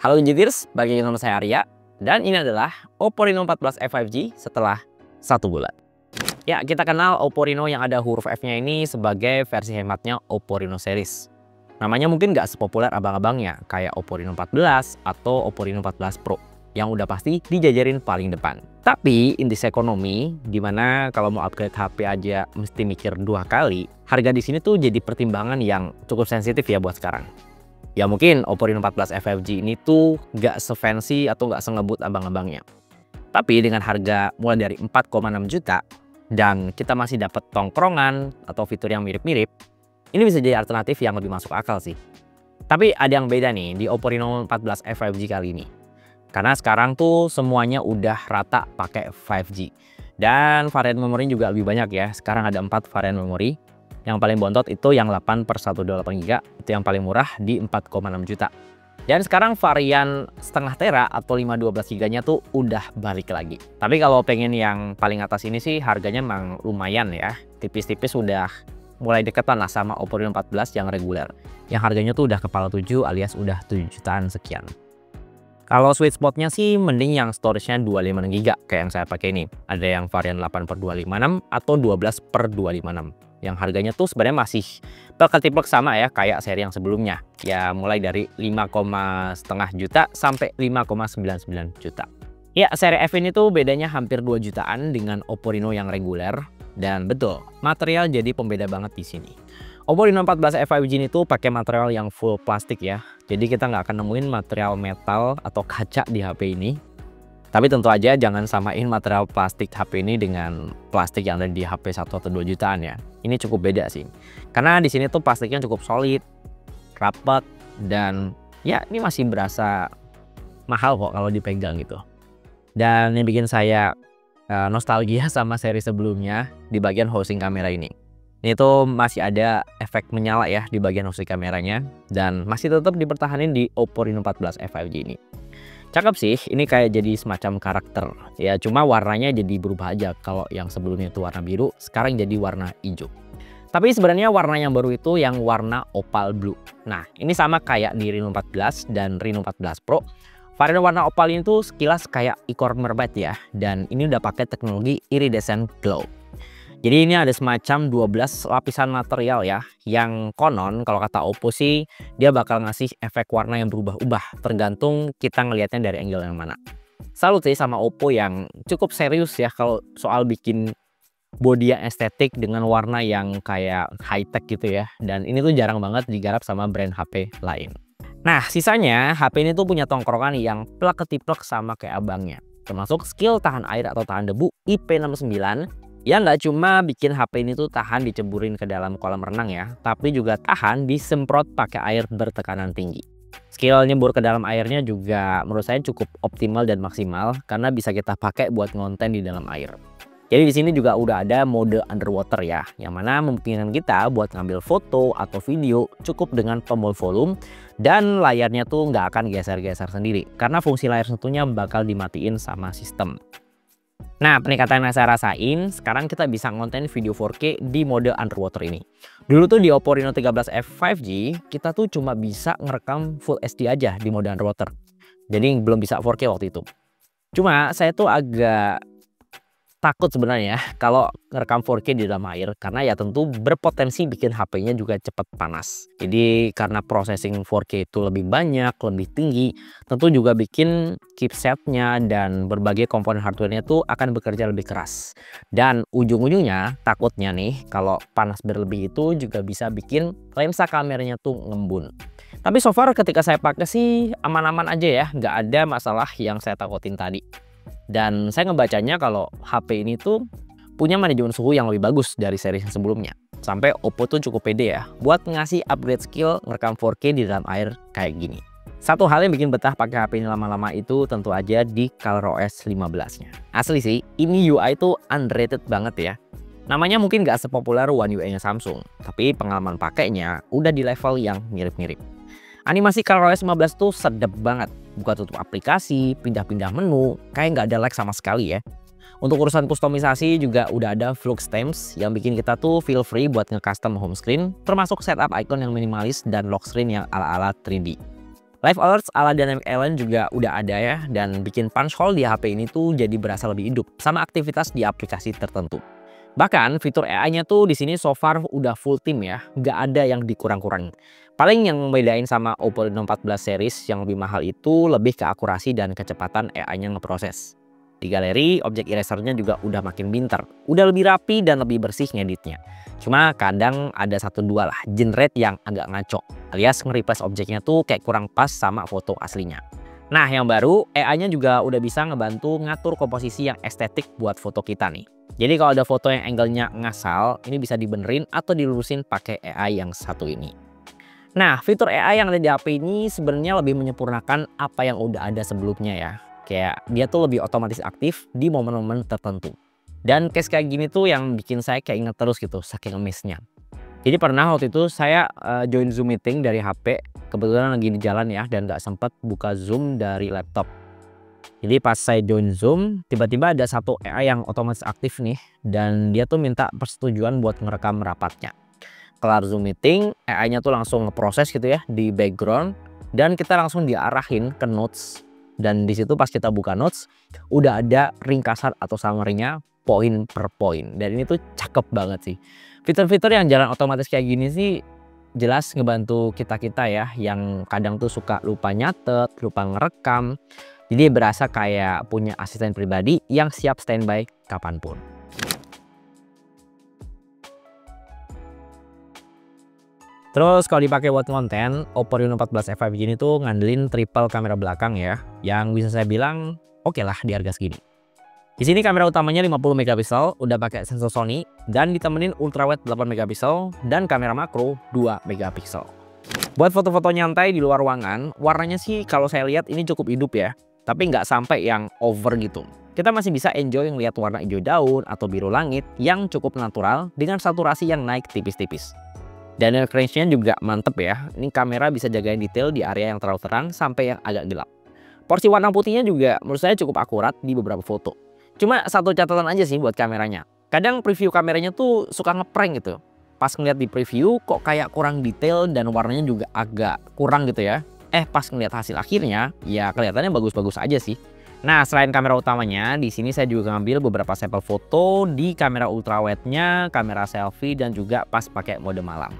Halo Engineers, bagi nama saya Arya, dan ini adalah Oppo Reno 14 F5G setelah 1 bulan. Ya, kita kenal Oppo Reno yang ada huruf F-nya ini sebagai versi hematnya Oppo Reno series. Namanya mungkin nggak sepopuler abang-abangnya, kayak Oppo Reno 14 atau Oppo Reno 14 Pro, yang udah pasti dijajarin paling depan. Tapi in this ekonomi, dimana kalau mau upgrade HP aja mesti mikir 2 kali, harga di sini tuh jadi pertimbangan yang cukup sensitif ya buat sekarang. Ya mungkin Oppo Reno 14 F5G ini tuh nggak se-fancy atau nggak sengebut abang-abangnya. Tapi dengan harga mulai dari 4,6 juta dan kita masih dapat tongkrongan atau fitur yang mirip-mirip, ini bisa jadi alternatif yang lebih masuk akal sih. Tapi ada yang beda nih di Oppo Reno 14 F5G kali ini. Karena sekarang tuh semuanya udah rata pakai 5G. Dan varian memori juga lebih banyak ya. Sekarang ada 4 varian memori. Yang paling bontot itu yang 8/128GB, itu yang paling murah di 4,6 juta. Dan sekarang varian setengah tera atau 512GB-nya tuh udah balik lagi. Tapi kalau pengen yang paling atas ini sih harganya memang lumayan ya. Tipis-tipis udah mulai deketan lah sama Oppo Reno 14 yang reguler. Yang harganya tuh udah kepala 7 alias udah 7 jutaan sekian. Kalau sweet spotnya sih mending yang storage-nya 256GB kayak yang saya pakai ini. Ada yang varian 8/256 atau 12/256. Yang harganya tuh sebenarnya masih plek sama ya kayak seri yang sebelumnya. Ya mulai dari 5,5 juta sampai 5,99 juta. Ya seri F ini tuh bedanya hampir 2 jutaan dengan Oppo Reno yang reguler. Dan betul, material jadi pembeda banget di sini. Oppo Reno 14 F5G ini tuh pakai material yang full plastik ya. Jadi kita nggak akan nemuin material metal atau kaca di HP ini. Tapi tentu aja jangan samain material plastik HP ini dengan plastik yang ada di HP 1 atau 2 jutaan ya. Ini cukup beda sih. Karena di sini tuh plastiknya cukup solid, rapat, dan ya ini masih berasa mahal kok kalau dipegang gitu. Dan yang bikin saya nostalgia sama seri sebelumnya di bagian housing kamera ini. Ini tuh masih ada efek menyala ya di bagian housing kameranya. Dan masih tetap dipertahanin di Oppo Reno 14 F5G ini. Cakep sih, ini kayak jadi semacam karakter. Ya cuma warnanya jadi berubah aja. Kalau yang sebelumnya itu warna biru, sekarang jadi warna hijau. Tapi sebenarnya warna yang baru itu yang warna opal blue. Nah, ini sama kayak di Reno 14 dan Reno 14 Pro. Varian warna opal ini tuh sekilas kayak ichor mermaid ya. Dan ini udah pakai teknologi iridescent glow. Jadi ini ada semacam 12 lapisan material ya, yang konon kalau kata Oppo sih dia bakal ngasih efek warna yang berubah-ubah tergantung kita ngelihatnya dari angle yang mana. Salut sih sama Oppo yang cukup serius ya kalau soal bikin body yang estetik dengan warna yang kayak high tech gitu ya. Dan ini tuh jarang banget digarap sama brand HP lain. Nah sisanya HP ini tuh punya tongkrongan yang plek-ketiplek sama kayak abangnya. Termasuk skill tahan air atau tahan debu IP69. Ya nggak cuma bikin HP ini tuh tahan diceburin ke dalam kolam renang ya, tapi juga tahan disemprot pakai air bertekanan tinggi. Skill nyebur ke dalam airnya juga menurut saya cukup optimal dan maksimal karena bisa kita pakai buat ngonten di dalam air. Jadi di sini juga udah ada mode underwater ya, yang mana memungkinkan kita buat ngambil foto atau video cukup dengan tombol volume dan layarnya tuh nggak akan geser-geser sendiri karena fungsi layar sentuhnya bakal dimatiin sama sistem. Nah, peningkatan yang saya rasain, sekarang kita bisa ngonten video 4K di mode underwater ini. Dulu tuh di Oppo Reno 13 F5G, kita tuh cuma bisa ngerekam Full HD aja di mode underwater. Jadi belum bisa 4K waktu itu. Cuma saya tuh agak takut sebenarnya kalau ngerekam 4K di dalam air karena ya tentu berpotensi bikin HP-nya juga cepat panas. Jadi karena processing 4K itu lebih banyak, lebih tinggi, tentu juga bikin chipsetnya dan berbagai komponen hardware-nya tuh akan bekerja lebih keras. Dan ujung-ujungnya takutnya nih kalau panas berlebih itu juga bisa bikin lensa kameranya tuh ngembun. Tapi so far ketika saya pakai sih aman-aman aja ya, nggak ada masalah yang saya takutin tadi. Dan saya ngebacanya kalau HP ini tuh punya manajemen suhu yang lebih bagus dari seri yang sebelumnya. Sampai Oppo tuh cukup pede ya buat ngasih upgrade skill ngerekam 4K di dalam air kayak gini. Satu hal yang bikin betah pakai HP ini lama-lama itu tentu aja di ColorOS 15-nya. Asli sih, ini UI tuh underrated banget ya. Namanya mungkin gak sepopuler One UI-nya Samsung, tapi pengalaman pakainya udah di level yang mirip-mirip. Animasi ColorOS 15 tuh sedep banget. Buka tutup aplikasi, pindah-pindah menu, kayak nggak ada lag sama sekali ya. Untuk urusan kustomisasi juga udah ada Flux Themes yang bikin kita tuh feel free buat nge-custom home screen, termasuk setup icon yang minimalis dan lock screen yang ala-ala 3D. Live alerts ala Dynamic Island juga udah ada ya, dan bikin punch hole di HP ini tuh jadi berasa lebih hidup sama aktivitas di aplikasi tertentu. Bahkan fitur AI-nya tuh di sini so far udah full team ya, nggak ada yang dikurang-kurangin. Paling yang membedain sama Oppo Reno 14 series yang lebih mahal itu lebih ke akurasi dan kecepatan AI-nya ngeproses. Di galeri, objek erasernya juga udah makin pinter, udah lebih rapi dan lebih bersih ngeditnya. Cuma kadang ada 1-2 lah generate yang agak ngaco, alias nge-replace objeknya tuh kayak kurang pas sama foto aslinya. Nah yang baru, AI-nya juga udah bisa ngebantu ngatur komposisi yang estetik buat foto kita nih. Jadi kalau ada foto yang angle-nya ngasal, ini bisa dibenerin atau dilurusin pakai AI yang satu ini. Nah, fitur AI yang ada di HP ini sebenarnya lebih menyempurnakan apa yang udah ada sebelumnya ya. Kayak dia tuh lebih otomatis aktif di momen-momen tertentu. Dan case kayak gini tuh yang bikin saya kayak inget terus gitu, saking amazed-nya. Jadi pernah waktu itu saya join Zoom meeting dari HP, kebetulan lagi di jalan ya, dan nggak sempet buka Zoom dari laptop. Jadi pas saya join Zoom, tiba-tiba ada satu AI yang otomatis aktif nih, dan dia tuh minta persetujuan buat ngerekam rapatnya. Kelar Zoom meeting, AI-nya tuh langsung ngeproses gitu ya di background, dan kita langsung diarahin ke notes. Dan di situ pas kita buka notes, udah ada ringkasan atau summary-nya poin per poin. Dan ini tuh cakep banget sih. Fitur-fitur yang jalan otomatis kayak gini sih jelas ngebantu kita-kita ya yang kadang tuh suka lupa nyatet, lupa ngerekam. Jadi berasa kayak punya asisten pribadi yang siap standby kapanpun. Terus kalau dipakai buat konten, Oppo Reno 14 5G ini tuh ngandelin triple kamera belakang ya, yang bisa saya bilang oke lah di harga segini. Di sini kamera utamanya 50 megapiksel, udah pakai sensor Sony dan ditemenin ultrawide 8 megapiksel dan kamera makro 2 megapiksel. Buat foto-foto nyantai di luar ruangan, warnanya sih kalau saya lihat ini cukup hidup ya, tapi nggak sampai yang over gitu. Kita masih bisa enjoy ngeliat warna hijau daun atau biru langit yang cukup natural dengan saturasi yang naik tipis-tipis. Dynamic range-nya juga mantep ya. Ini kamera bisa jagain detail di area yang terlalu terang sampai yang agak gelap. Porsi warna putihnya juga menurut saya cukup akurat di beberapa foto. Cuma satu catatan aja sih buat kameranya. Kadang preview kameranya tuh suka ngeprank gitu. Pas ngeliat di preview kok kayak kurang detail dan warnanya juga agak kurang gitu ya. Pas ngeliat hasil akhirnya ya kelihatannya bagus-bagus aja sih. Nah, selain kamera utamanya, di sini saya juga ngambil beberapa sampel foto di kamera ultrawide-nya, kamera selfie, dan juga pas pakai mode malam.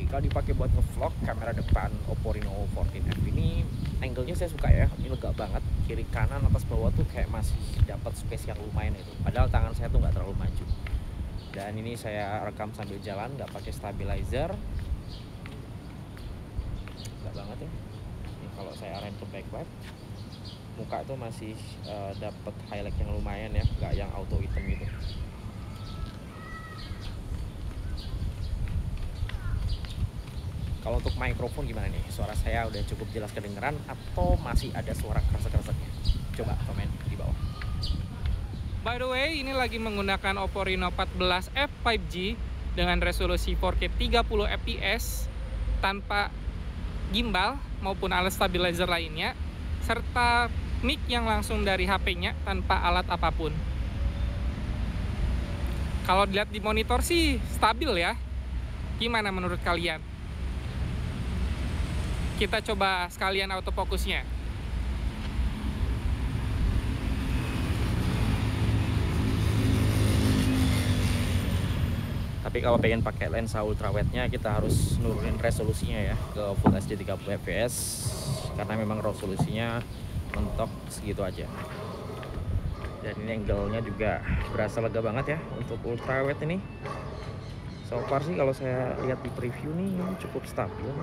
Kalau dipakai buat ngevlog, kamera depan Oppo Reno 14F ini angle-nya saya suka ya, ini lega banget, kiri kanan atas bawah tuh kayak masih dapat space yang lumayan itu, padahal tangan saya tuh nggak terlalu maju. Dan ini saya rekam sambil jalan, nggak pakai stabilizer, nggak banget ya. Ini kalau saya arahin ke backlight, muka tuh masih dapat highlight yang lumayan ya, nggak yang auto hitam gitu. Kalau untuk mikrofon gimana nih? Suara saya udah cukup jelas kedengeran atau masih ada suara kresek-kreseknya? Coba komen di bawah. By the way, ini lagi menggunakan Oppo Reno 14F 5G dengan resolusi 4K 30 fps tanpa gimbal maupun alat stabilizer lainnya, serta mic yang langsung dari HP-nya tanpa alat apapun. Kalau dilihat di monitor sih stabil ya. Gimana menurut kalian? Kita coba sekalian autofokusnya. Tapi kalau pengen pakai lensa ultrawide-nya kita harus nurunin resolusinya ya ke Full HD 30 fps karena memang resolusinya mentok segitu aja. Dan ini angle-nya juga berasa lega banget ya untuk ultrawide ini. So far sih kalau saya lihat di preview nih cukup stabil.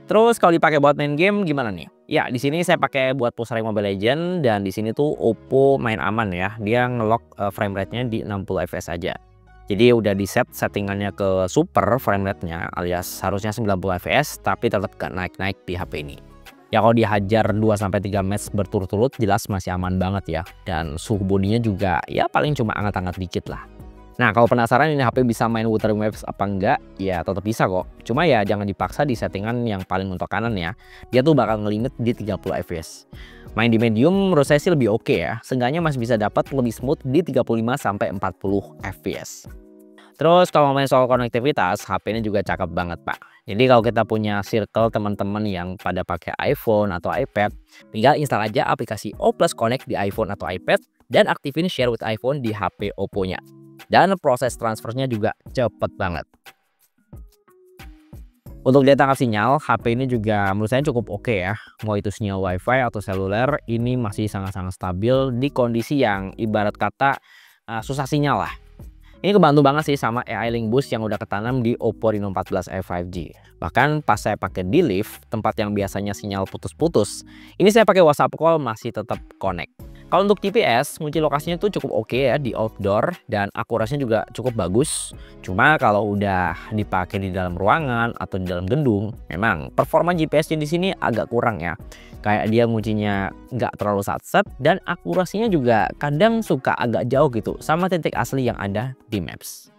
Terus kalau dipakai buat main game gimana nih? Ya, di sini saya pakai buat push rank Mobile Legends dan di sini tuh Oppo main aman ya. Dia ngelock frame rate-nya di 60 fps aja. Jadi udah di settingannya ke super frame rate-nya alias harusnya 90 fps tapi tetap gak naik-naik di HP ini. Ya kalau dihajar 2-3 match berturut-turut jelas masih aman banget ya. Dan suhu bodinya juga ya paling cuma hangat-hangat dikit lah. Nah kalau penasaran ini HP bisa main Wuthering Waves apa enggak, ya tetap bisa kok. Cuma ya jangan dipaksa di settingan yang paling mentok kanan ya. Dia tuh bakal ngelimit di 30 fps. Main di medium menurut saya sih lebih oke ya. Seenggaknya masih bisa dapat lebih smooth di 35-40 fps. Terus kalau main soal konektivitas, HP ini juga cakep banget Pak. Jadi kalau kita punya circle teman-teman yang pada pakai iPhone atau iPad, tinggal install aja aplikasi O+ Connect di iPhone atau iPad dan aktifin Share with iPhone di HP Oppo-nya. Dan proses transfernya juga cepet banget. Untuk daya tangkap sinyal, HP ini juga menurut saya cukup oke ya. Mau itu sinyal WiFi atau seluler, ini masih sangat-sangat stabil di kondisi yang ibarat kata susah sinyal lah. Ini kebantu banget sih sama AI Link Boost yang udah ketanam di Oppo Reno 14 5G. Bahkan pas saya pakai di lift, tempat yang biasanya sinyal putus-putus, ini saya pakai WhatsApp call masih tetap connect. Kalau untuk GPS, kunci lokasinya tuh cukup oke ya di outdoor dan akurasinya juga cukup bagus. Cuma kalau udah dipakai di dalam ruangan atau di dalam gedung, memang performa GPS-nya di sini agak kurang ya. Kayak dia nguncinya nggak terlalu satset dan akurasinya juga kadang suka agak jauh gitu sama titik asli yang ada di Maps.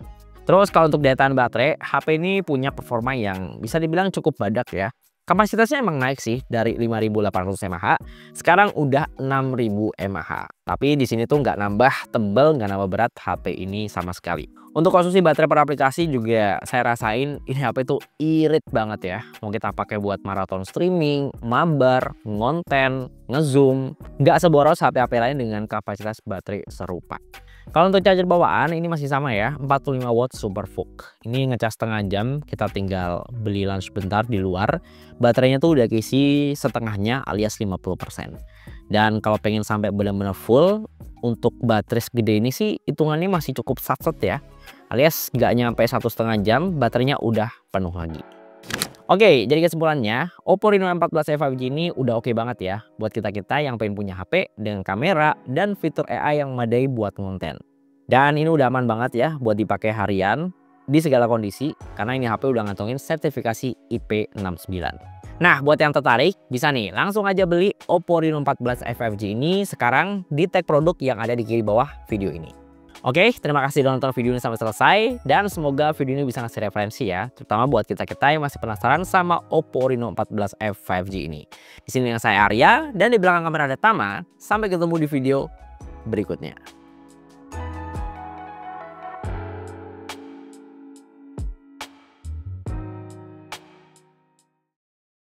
Terus kalau untuk daya tahan baterai, HP ini punya performa yang bisa dibilang cukup badak ya. Kapasitasnya emang naik sih dari 5.800 mAh, sekarang udah 6.000 mAh. Tapi di sini tuh nggak nambah tebel, nggak nambah berat HP ini sama sekali. Untuk konsumsi baterai per aplikasi juga saya rasain ini HP tuh irit banget ya. Mau kita pakai buat maraton streaming, mabar, ngonten, ngezoom, nggak seboros HP-HP lain dengan kapasitas baterai serupa. Kalau untuk charger bawaan ini masih sama ya, 45 watt super VOOC. Ini ngecas setengah jam, kita tinggal beli lunch bentar di luar. Baterainya tuh udah keisi setengahnya alias 50%. Dan kalau pengen sampai benar-benar full, untuk baterai segede ini sih hitungannya masih cukup satset ya. Alias nggak nyampe 1,5 jam, baterainya udah penuh lagi. Oke, jadi kesimpulannya, Oppo Reno 14 5G ini udah oke banget ya buat kita-kita yang pengen punya HP dengan kamera dan fitur AI yang memadai buat konten. Dan ini udah aman banget ya buat dipakai harian di segala kondisi karena ini HP udah ngantongin sertifikasi IP69. Nah, buat yang tertarik bisa nih langsung aja beli Oppo Reno 14 5G ini sekarang di tag produk yang ada di kiri bawah video ini. Oke, terima kasih udah nonton video ini sampai selesai dan semoga video ini bisa ngasih referensi ya, terutama buat kita-kita yang masih penasaran sama Oppo Reno 14 5G ini. Di sini dengan saya Arya dan di belakang kamera ada Tama. Sampai ketemu di video berikutnya.